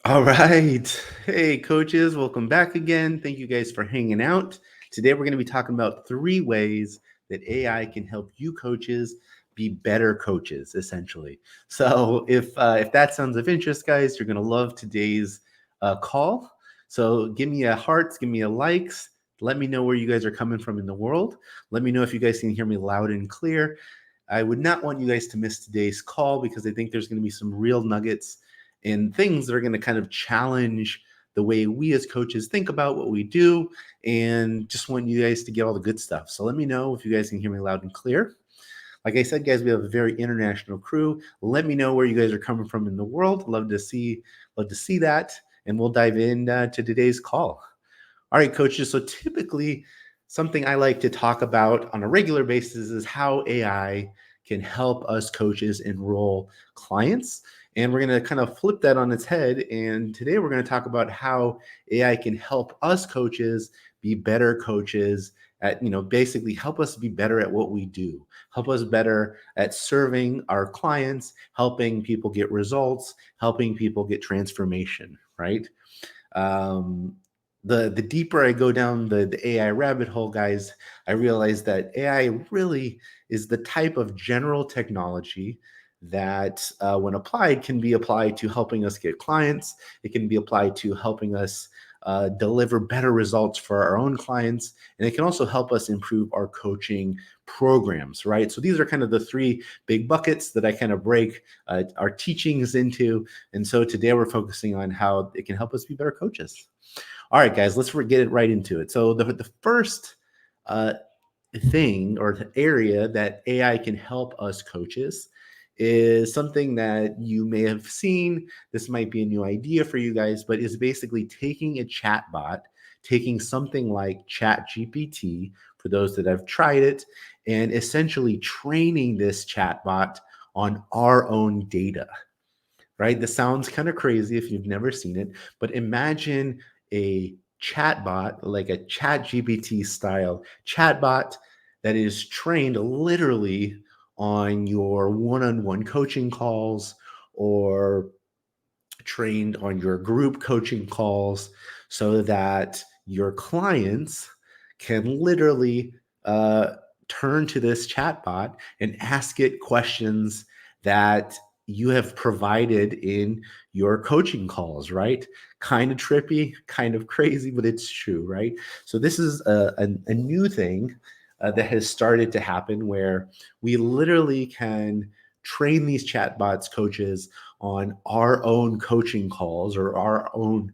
All right. Hey, coaches, welcome back again. Thank you guys for hanging out. Today, we're going to be talking about 3 ways that AI can help you coaches be better coaches, essentially. So, if that sounds of interest, guys, you're going to love today's call. So, give me a hearts, give me a likes. Let me know where you guys are coming from in the world. Let me know if you guys can hear me loud and clear. I would not want you guys to miss today's call because I think there's going to be some real nuggets and things that are going to kind of challenge the way we as coaches think about what we do, and just want you guys to get all the good stuff. So let me know if you guys can hear me loud and clear. Like I said, guys, we have a very international crew. Let me know where you guys are coming from in the world. Love to see that, and we'll dive in to today's call. All right, coaches. So typically, something I like to talk about on a regular basis is how AI can help us coaches enroll clients. And we're going to kind of flip that on its head. And today we're going to talk about how AI can help us coaches be better coaches at, basically help us be better at what we do, help us better at serving our clients, helping people get results, helping people get transformation, right? um, the deeper I go down the AI rabbit hole, guys, I realize that AI really is the type of general technology that, when applied, can be applied to helping us get clients. It can be applied to helping us deliver better results for our own clients, and it can also help us improve our coaching programs. Right. So these are kind of the 3 big buckets that I kind of break our teachings into, and so today we're focusing on how it can help us be better coaches. All right, guys, let's get it right into it. So the first uh, thing or the area that AI can help us coaches is something that you may have seen. This might be a new idea for you guys, but is basically taking a chat bot, taking something like Chat GPT, for those that have tried it, and essentially training this chat bot on our own data. Right? This sounds kind of crazy if you've never seen it, but imagine a chatbot, like a chat GPT style chatbot that is trained literally on your one-on-one coaching calls, or trained on your group coaching calls, so that your clients can literally uh, turn to this chatbot and ask it questions that you have provided in your coaching calls, right? Kind of trippy, kind of crazy, but it's true, right? So this is a new thing that has started to happen, where we literally can train these chatbots coaches on our own coaching calls or our own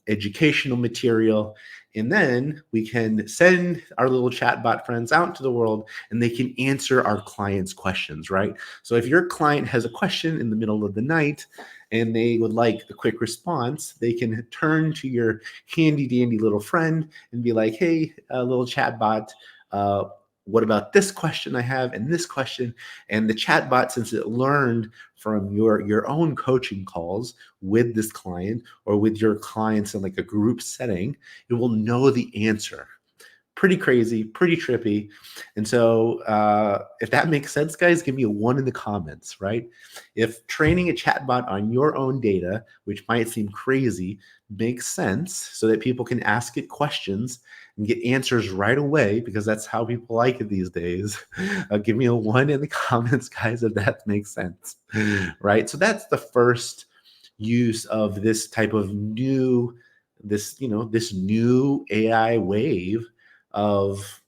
educational material. And then we can send our little chatbot friends out into the world, and they can answer our clients' questions, right? So if your client has a question in the middle of the night and they would like a quick response, they can turn to your handy dandy little friend and be like, hey, little chatbot, uh, what about this question I have and this question? And the chatbot, since it learned from your own coaching calls with this client or with your clients in like a group setting, it will know the answer. Pretty crazy, pretty trippy. And so, if that makes sense, guys, give me a 1 in the comments, right? If training a chatbot on your own data, which might seem crazy, makes sense so that people can ask it questions and get answers right away, because that's how people like it these days. Give me a 1 in the comments, guys, if that makes sense, right? So that's the first use of this type of new, this new AI wave of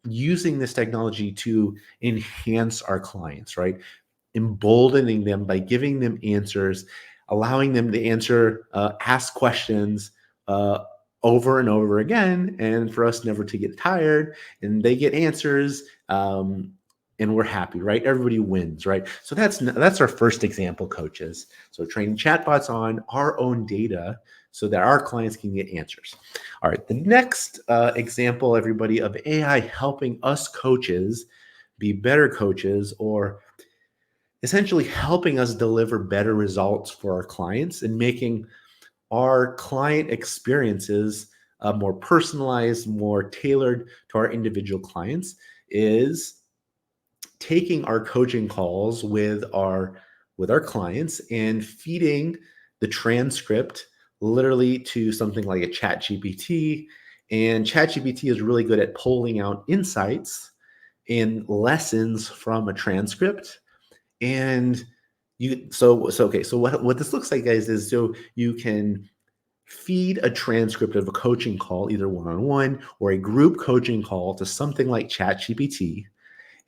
using this technology to enhance our clients, right? Emboldening them by giving them answers, allowing them to answer, ask questions uh, over and over again, and for us never to get tired. And they get answers, and we're happy, right? Everybody wins, right? So that's our first example, coaches. So training chatbots on our own data so that our clients can get answers. All right, the next example, everybody, of AI helping us coaches be better coaches, or essentially helping us deliver better results for our clients and making our client experiences more personalized, more tailored to our individual clients, is taking our coaching calls with our clients and feeding the transcript literally to something like a chat GPT. And chat GPT is really good at pulling out insights and lessons from a transcript. And so what this looks like, guys, is so you can feed a transcript of a coaching call, either one-on-one or a group coaching call, to something like ChatGPT.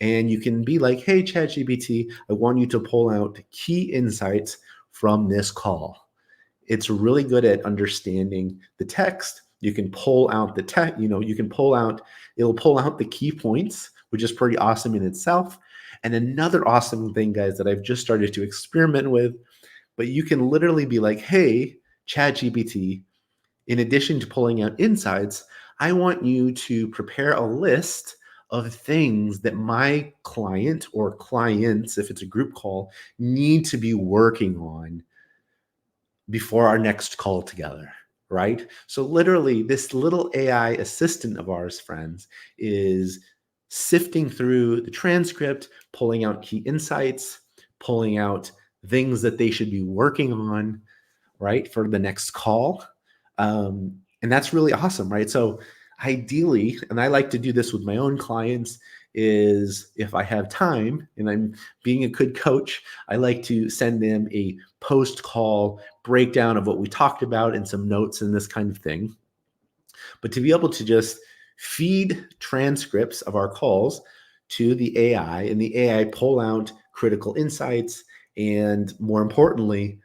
And you can be like, hey, ChatGPT, I want you to pull out key insights from this call. It's really good at understanding the text. You can pull out the text, it'll pull out the key points, which is pretty awesome in itself. And another awesome thing, guys, that I've just started to experiment with, but you can literally be like, hey, ChatGPT, in addition to pulling out insights, I want you to prepare a list of things that my client or clients, if it's a group call, need to be working on before our next call together, right? So literally, this little AI assistant of ours, friends, is sifting through the transcript, pulling out key insights, pulling out things that they should be working on, right, for the next call. And that's really awesome, right? So ideally, and I like to do this with my own clients, is if I have time and I'm being a good coach, I like to send them a post-call breakdown of what we talked about and some notes and this kind of thing. But to be able to just feed transcripts of our calls to the AI, and the AI pull out critical insights and, more importantly,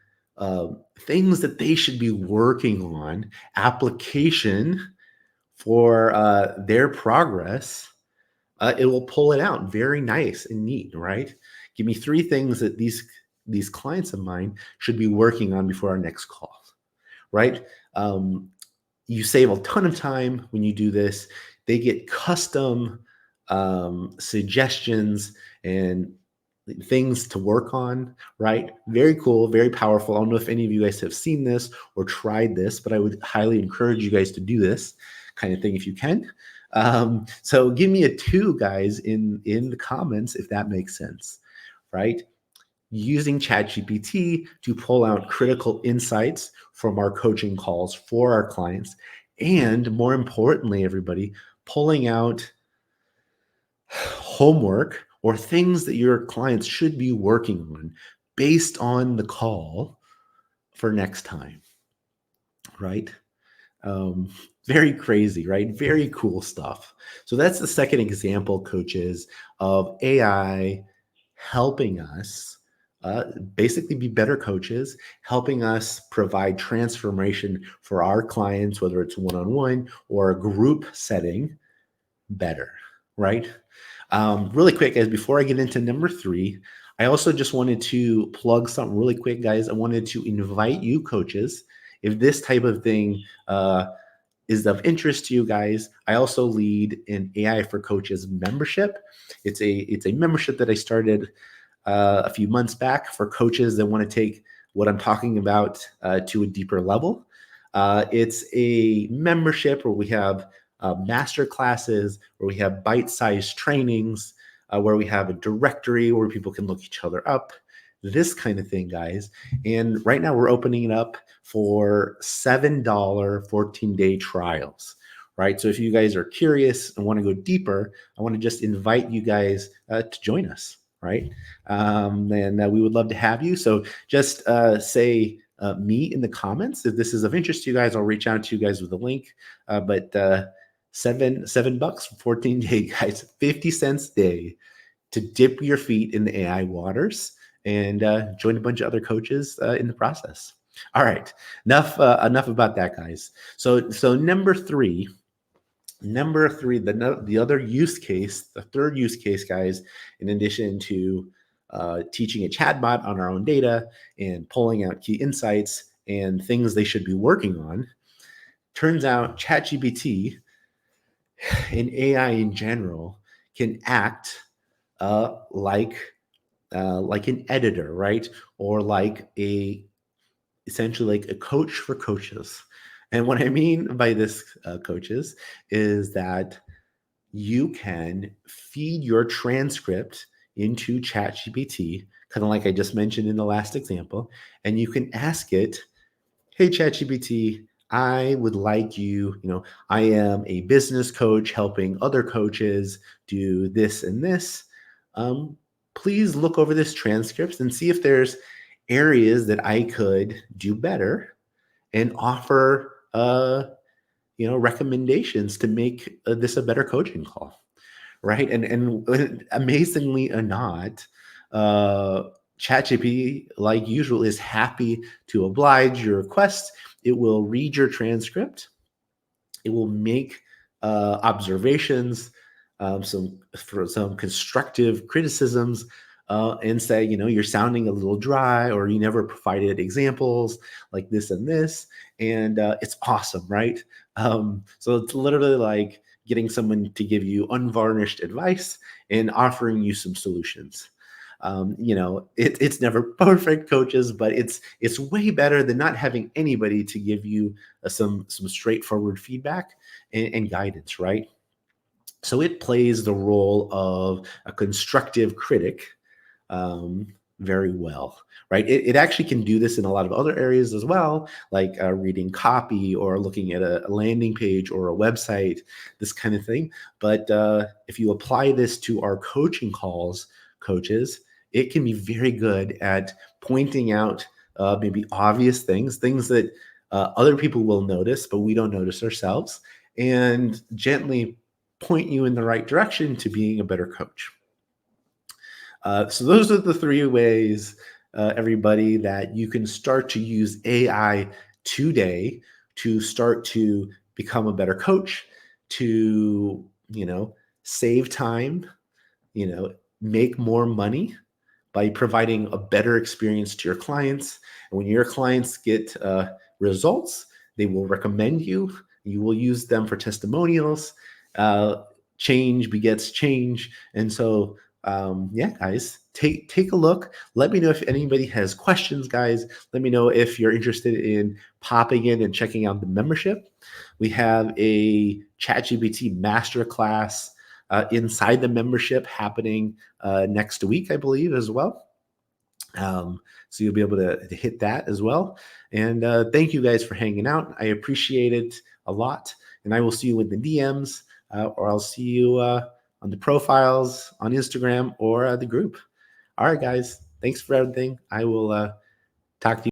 things that they should be working on, application for their progress, it will pull it out very nice and neat, right? Give me 3 things that these clients of mine should be working on before our next call, right? You save a ton of time when you do this. They get custom suggestions and things to work on, right? Very cool, very powerful. I don't know if any of you guys have seen this or tried this, but I would highly encourage you guys to do this kind of thing if you can. So give me a 2, guys, in the comments if that makes sense, right? Using ChatGPT to pull out critical insights from our coaching calls for our clients, and more importantly, everybody, pulling out homework or things that your clients should be working on based on the call for next time, right? Um, Very crazy, right? Very cool stuff. So that's the second example, coaches, of AI helping us basically be better coaches, helping us provide transformation for our clients, whether it's one-on-one or a group setting, better, right? Really quick, guys, before I get into number 3, I also just wanted to plug something really quick, guys. I wanted to invite you, coaches, if this type of thing is of interest to you guys. I also lead an AI for Coaches membership. It's a membership that I started a few months back for coaches that want to take what I'm talking about to a deeper level. It's a membership where we have master classes, where we have bite-sized trainings, where we have a directory where people can look each other up, this kind of thing, guys. And right now we're opening it up for $7 14-day trials, right? So if you guys are curious and want to go deeper, I want to just invite you guys to join us, right? And we would love to have you. So just say me in the comments if this is of interest to you guys. I'll reach out to you guys with a link. But $7 for 14 days, guys, 50 cents a day to dip your feet in the AI waters and join a bunch of other coaches in the process. All right, enough about that, guys. So number three, the other use case, the third use case, guys, in addition to teaching a chatbot on our own data and pulling out key insights and things they should be working on, turns out ChatGPT and AI in general can act like an editor, right? Or essentially like a coach for coaches. And what I mean by this, coaches, is that you can feed your transcript into ChatGPT, kind of like I just mentioned in the last example, and you can ask it hey, ChatGPT, I would like I am a business coach helping other coaches do this and this. Um, Please look over this transcript and see if there's areas that I could do better and offer, recommendations to make this a better coaching call, right? And amazingly or not, uh, ChatGPT, like usual, is happy to oblige your request. It will read your transcript. It will make observations, some constructive criticisms, and say, you're sounding a little dry, or you never provided examples like this and this, and it's awesome, right? So it's literally like getting someone to give you unvarnished advice and offering you some solutions. It's never perfect, coaches, but it's way better than not having anybody to give you some straightforward feedback and guidance, right? So it plays the role of a constructive critic, um, very well, right? It actually can do this in a lot of other areas as well, like reading copy or looking at a landing page or a website, this kind of thing. But if you apply this to our coaching calls, coaches, it can be very good at pointing out maybe obvious things that other people will notice, but we don't notice ourselves, and gently point you in the right direction to being a better coach. So those are the three ways, everybody, that you can start to use AI today to start to become a better coach, to save time, make more money by providing a better experience to your clients. And when your clients get results, they will recommend you. You will use them for testimonials. Uh, Change begets change, and so yeah, guys, take a look. Let me know if anybody has questions, guys. Let me know if you're interested in popping in and checking out the membership. We have a ChatGPT masterclass inside the membership happening next week, I believe, as well. So you'll be able to hit that as well. And thank you guys for hanging out. I appreciate it a lot. And I will see you in the DMs, or I'll see you on the profiles on Instagram or the group. All right, guys. Thanks for everything. I will talk to you.